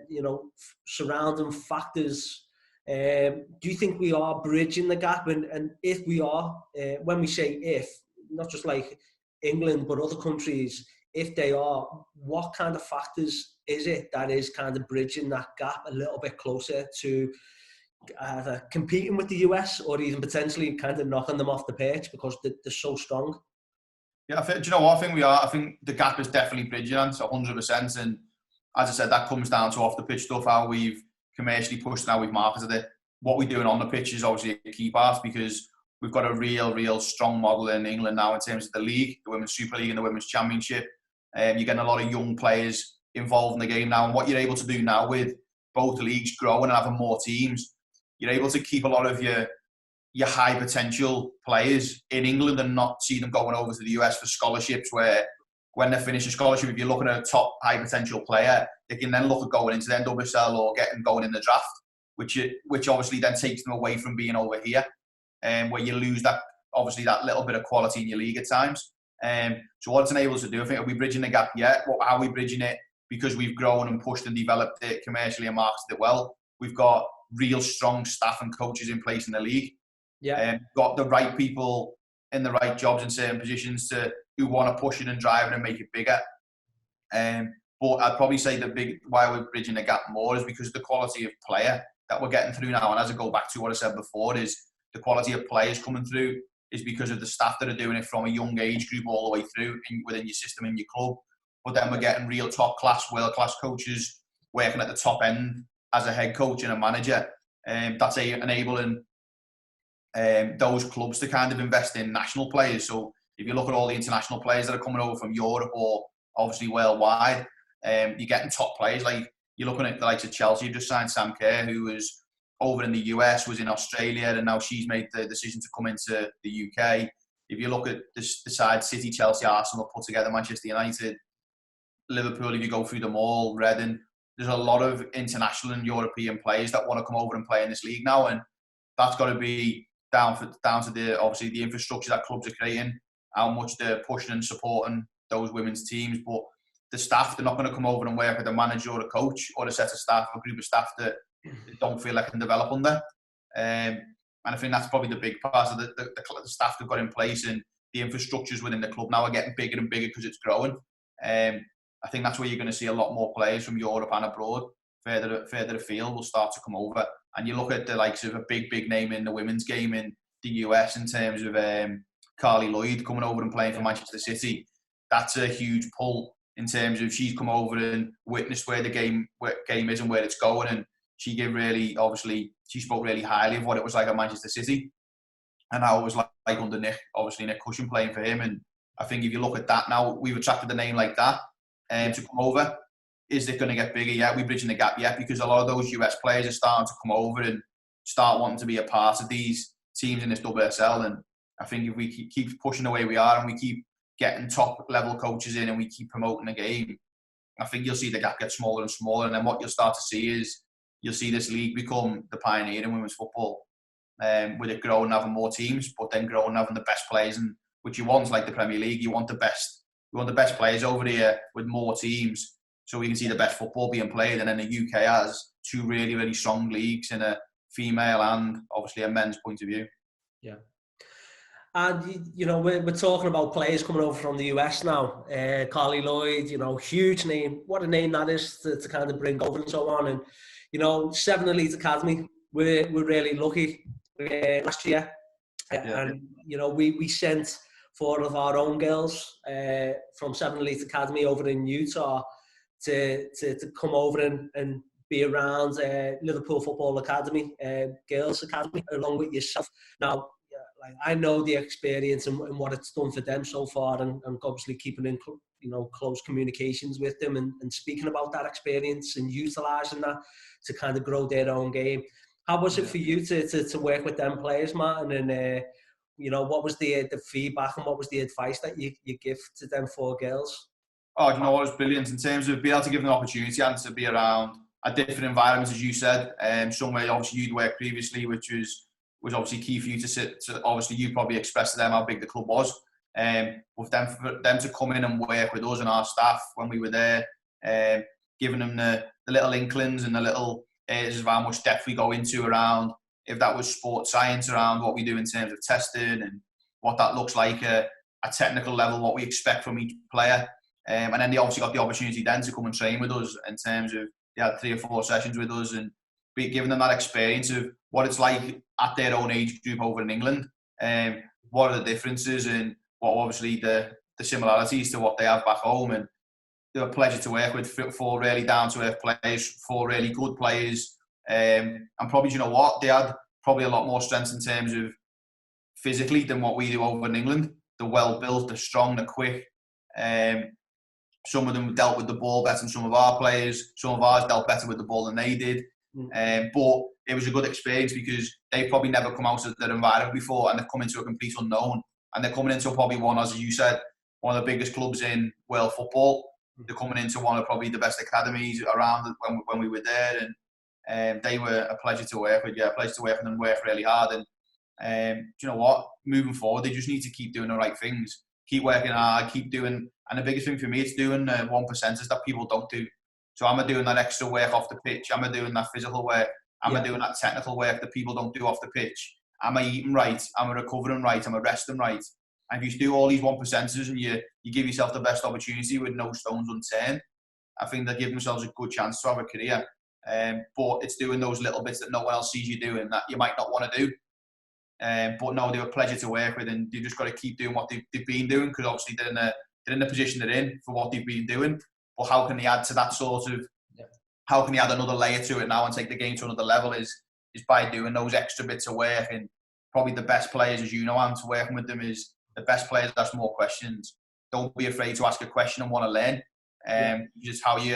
surrounding factors? Do you think we are bridging the gap? And if we are, when we say if, not just like England, but other countries, if they are, what kind of factors is it that is kind of bridging that gap a little bit closer to either competing with the US or even potentially kind of knocking them off the pitch because they're so strong? Yeah, do you know what? I think we are. I think the gap is definitely bridging, and 100%. And as I said, that comes down to off the pitch stuff, how we've commercially pushed and how we've marketed it. What we're doing on the pitch is obviously a key part, because we've got a real strong model in England now in terms of the league, the Women's Super League and the Women's Championship. You're getting a lot of young players involved in the game now. And what you're able to do now with both leagues growing and having more teams, you're able to keep a lot of your high potential players in England and not see them going over to the US for scholarships, where when they finish a scholarship, if you're looking at a top high potential player, they can then look at going into the NWSL or getting going in the draft, which obviously then takes them away from being over here, where you lose that obviously that little bit of quality in your league at times. So what it's enabled us to do, I think, are we bridging the gap yet? How are we bridging it? Because we've grown and pushed and developed it commercially and marketed it well. We've got real strong staff and coaches in place in the league. Yeah. Got the right people in the right jobs in certain positions who want to push it and drive it and make it bigger. But I'd probably say why we're bridging the gap more is because of the quality of player that we're getting through now. And as I go back to what I said before, is the quality of players coming through is because of the staff that are doing it from a young age group all the way through within your system, in your club. But then we're getting real top class, world class coaches working at the top end as a head coach and a manager. That's enabling those clubs to kind of invest in national players. So if you look at all the international players that are coming over from Europe or obviously worldwide, you're getting top players. Like you're looking at the likes of Chelsea, who just signed Sam Kerr, who was over in the US, was in Australia, and now she's made the decision to come into the UK. If you look at the side, City, Chelsea, Arsenal put together, Manchester United, Liverpool, if you go through them all, Reading, there's a lot of international and European players that want to come over and play in this league now, and that's got to be down to the obviously the infrastructure that clubs are creating, how much they're pushing and supporting those women's teams. But the staff, they're not going to come over and work with a manager or a coach or a set of staff, a group of staff that don't feel like they can develop under. And I think that's probably the big part of the staff they've got in place, and the infrastructures within the club now are getting bigger and bigger because it's growing. I think that's where you're going to see a lot more players from Europe and abroad, further afield, will start to come over. And you look at the likes of a big name in the women's game in the US in terms of Carly Lloyd coming over and playing for Manchester City. That's a huge pull in terms of she's come over and witnessed where the game is and where it's going, and she spoke really highly of what it was like at Manchester City and how it was like under Nick Cushion playing for him. And I think if you look at that now, we've attracted a name like that to come over. Is it going to get bigger? Yeah, we're bridging the gap yet, because a lot of those US players are starting to come over and start wanting to be a part of these teams in this WSL. And I think if we keep pushing the way we are and we keep getting top level coaches in and we keep promoting the game, I think you'll see the gap get smaller and smaller. And then what you'll start to see is you'll see this league become the pioneer in women's football, with it growing, having more teams, but then growing, having the best players, and which you want, like the Premier League, you want the best players over here with more teams, so we can see the best football being played. And then the UK has two really, really strong leagues in a female and obviously a men's point of view. Yeah. And, you know, we're talking about players coming over from the US now. Carly Lloyd, you know, huge name. What a name that is to kind of bring over and so on. And, you know, 7 Elite Academy, we're really lucky last year. And, you know, we sent 4 of our own girls from 7 Elite Academy over in Utah to come over and be around Liverpool Football Academy, Girls Academy, along with yourself. Now, like, I know the experience and what it's done for them so far, and obviously keeping in close communications with them and speaking about that experience and utilising that to kind of grow their own game. How was it for you to work with them players, Martin? And you know, what was the feedback and what was the advice that you give to them 4 girls? Oh, you know what, it was brilliant in terms of being able to give them an opportunity and to be around a different environment, as you said. Somewhere obviously you'd worked previously, which was obviously key for you to sit. So obviously you probably expressed to them how big the club was. With them, for them to come in and work with us and our staff when we were there, giving them the little inklings and the little areas of how much depth we go into around, if that was sports science, around what we do in terms of testing and what that looks like at a technical level, what we expect from each player. And then they obviously got the opportunity then to come and train with us in terms of they had 3 or 4 sessions with us and giving them that experience of what it's like at their own age group over in England. What are the differences and what obviously the similarities to what they have back home. And they were a pleasure to work with, 4 really down-to-earth players, 4 really good players. And probably, you know what, they had probably a lot more strengths in terms of physically than what we do over in England. They're well-built, they're strong, they're quick. Some of them dealt with the ball better than some of our players. Some of ours dealt better with the ball than they did. But it was a good experience because they've probably never come out of their environment before and they've come into a complete unknown. And they're coming into probably one, as you said, one of the biggest clubs in world football. They're coming into one of probably the best academies around when we were there. And they were a pleasure to work with. Yeah, a pleasure to work with and work really hard. And Do you know what? Moving forward, they just need to keep doing the right things, keep working hard, keep doing. And the biggest thing for me, it's doing 1%ers that people don't do. So am I doing that extra work off the pitch? Am I doing that physical work? Am I doing that technical work that people don't do off the pitch? Am I eating right? Am I recovering right? Am I resting right? And if you do all these 1%ers and you give yourself the best opportunity with no stones unturned, I think they give themselves a good chance to have a career. But it's doing those little bits that no one else sees you doing that you might not want to do. But no, they're a pleasure to work with, and you just got to keep doing what they've been doing, because obviously they're in the position they're in for what they've been doing. But how can they add to that sort of? How can they add another layer to it now and take the game to another level? Is by doing those extra bits of work. And probably the best players, as you know, I'm working with them, is the best players ask more questions. Don't be afraid to ask a question and want to learn. Just how we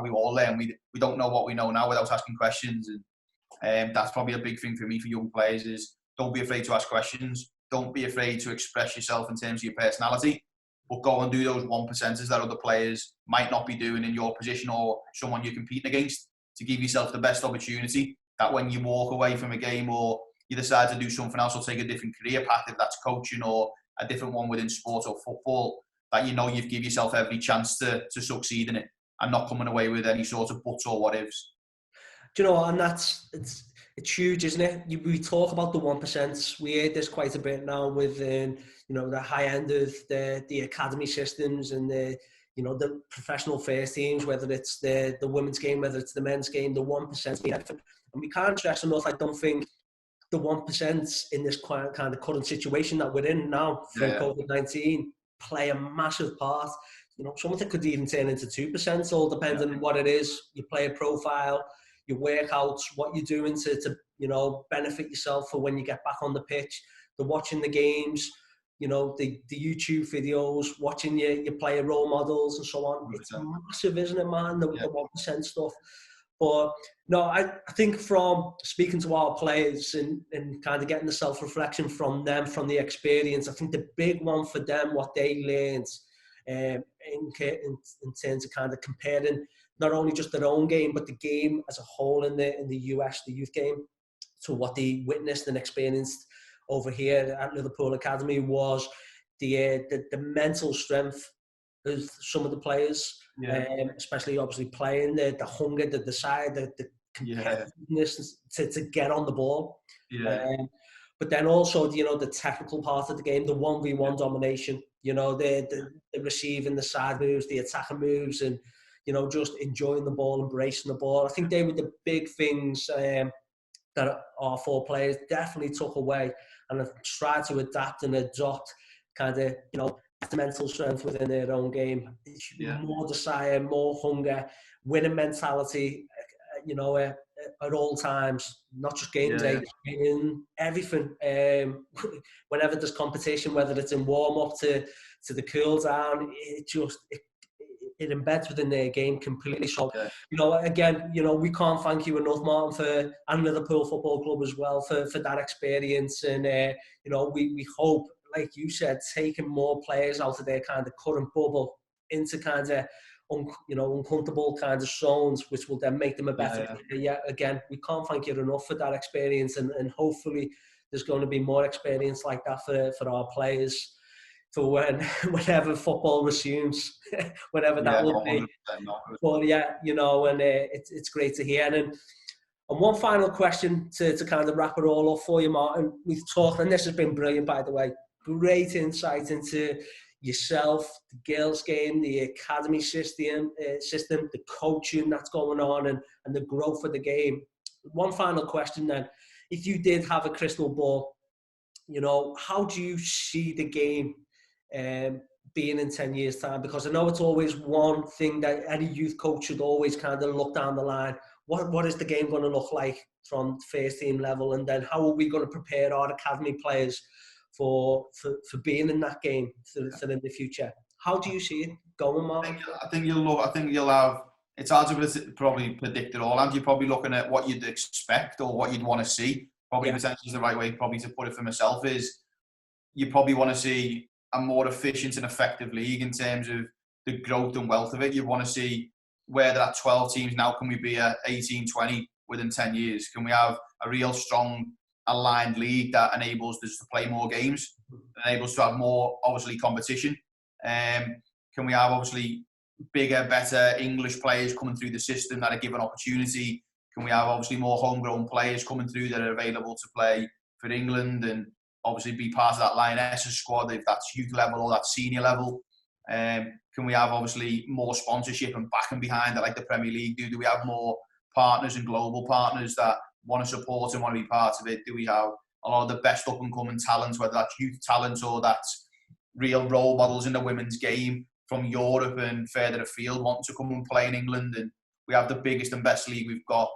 all learn. We don't know what we know now without asking questions, and that's probably a big thing for me for young players is don't be afraid to ask questions. Don't be afraid to express yourself in terms of your personality, but go and do those 1%ers that other players might not be doing in your position or someone you're competing against, to give yourself the best opportunity that when you walk away from a game or you decide to do something else or take a different career path, if that's coaching or a different one within sport or football, that you know you've given yourself every chance to succeed in it and not coming away with any sort of buts or what ifs. Do you know, and it's huge, isn't it? We talk about the 1%. We hear this quite a bit now with the high end of the academy systems and the professional first teams, whether it's the women's game, whether it's the men's game, the 1%. And we can't stress enough, I don't think, the 1% in this kind of current situation that we're in now from COVID-19 play a massive part. Some of it could even turn into 2%, all depending on what it is. You play a profile, your workouts, what you're doing to benefit yourself for when you get back on the pitch. The watching the games, the YouTube videos, watching your player role models and so on. 100%. It's massive, isn't it, man? The 1% stuff. But no, I think from speaking to our players and kind of getting the self-reflection from them, from the experience, I think the big one for them, what they learned in terms of kind of comparing not only just their own game, but the game as a whole in the US, the youth game, to what they witnessed and experienced over here at Liverpool Academy was the mental strength of some of the players, especially obviously playing, the hunger, the desire, the competitiveness to get on the ball. But then also, the technical part of the game, the 1v1 domination, the receiving, the side moves, the attacking moves, and, just enjoying the ball, embracing the ball. I think they were the big things that our four players definitely took away and have tried to adapt and adopt kind of, the mental strength within their own game. More desire, more hunger, winning mentality, at all times, not just games, in everything. Whenever there's competition, whether it's in warm-up to the cool down, it embeds within their game completely. So, again, we can't thank you enough, Martin, and Liverpool Football Club as well for that experience. And, we hope, like you said, taking more players out of their kind of current bubble into kind of, uncomfortable kind of zones, which will then make them a better player. Again, we can't thank you enough for that experience. And hopefully there's going to be more experience like that for our players for whenever football resumes, whenever that will be. But it's great to hear. And one final question to kind of wrap it all up for you, Martin. We've talked, and this has been brilliant, by the way, great insight into yourself, the girls' game, the academy system, the coaching that's going on, and the growth of the game. One final question then. If you did have a crystal ball, how do you see the game being in 10 years' time? Because I know it's always one thing that any youth coach should always kind of look down the line. What is the game going to look like from first team level? And then how are we going to prepare our academy players for being in that game for in the future? How do you see it going, Mark? I think you'll have. It's hard to probably predict it all, and you're probably looking at what you'd expect or what you'd want to see. Probably potentially is the right way probably to put it for myself is you probably want to see a more efficient and effective league in terms of the growth and wealth of it. You want to see where they're at 12 teams now. Can we be at 18, 20 within 10 years? Can we have a real strong aligned league that enables us to play more games, enables us to have more, obviously, competition. Can we have, obviously, bigger, better English players coming through the system that are given opportunity? Can we have, obviously, more homegrown players coming through that are available to play for England and obviously be part of that Lionesses squad, if that's youth level or that senior level? Can we have, obviously, more sponsorship and backing behind it like the Premier League do? Do we have more partners and global partners that want to support and want to be part of it? Do we have a lot of the best up-and-coming talents, whether that's youth talents or that's real role models in the women's game from Europe and further afield wanting to come and play in England? And we have the biggest and best league we've got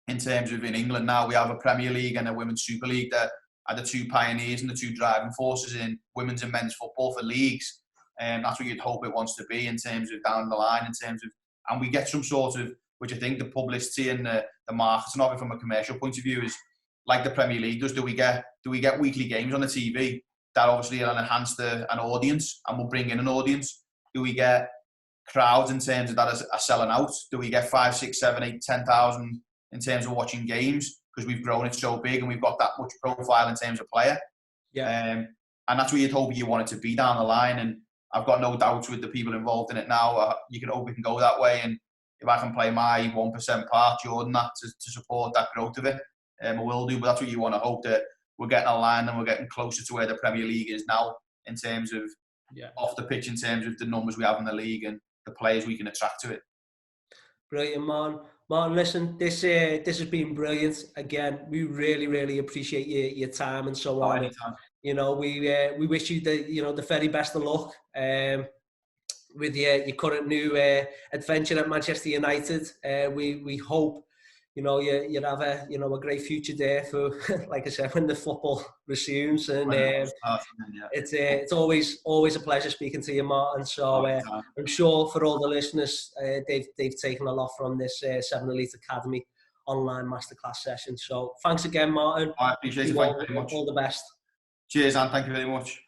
in terms of in England now. We have a Premier League and a Women's Super League that are the two pioneers and the two driving forces in women's and men's football for leagues. And that's what you'd hope it wants to be in terms of down the line, in terms of, and we get some sort of, which I think the publicity and the marketing of it from a commercial point of view is like the Premier League does. Do we get weekly games on the TV that obviously will enhance an audience and will bring in an audience? Do we get crowds in terms of that are selling out? Do we get 5, 6, 7, 8, 10,000 in terms of watching games because we've grown it so big and we've got that much profile in terms of player? Yeah. And that's what you'd hope you want it to be down the line. And I've got no doubts with the people involved in it now. You can hope it can go that way. And if I can play my 1% part, Jordan, that to support that growth of it, I will do. But that's what you want to hope, that we're getting aligned and we're getting closer to where the Premier League is now in terms of off the pitch, in terms of the numbers we have in the league and the players we can attract to it. Brilliant, man. Martin, listen, this has been brilliant. Again, we really appreciate your time and so on. You know, we wish you the very best of luck with your current new adventure at Manchester United. We hope you have a great future there for, like I said, when the football resumes. And it's always a pleasure speaking to you, Martin. So I'm sure for all the listeners, they've taken a lot from this 7 Elite Academy Online Masterclass session. So thanks again, Martin. I appreciate it. Thank you very much. All the best. Cheers, Anne. Thank you very much.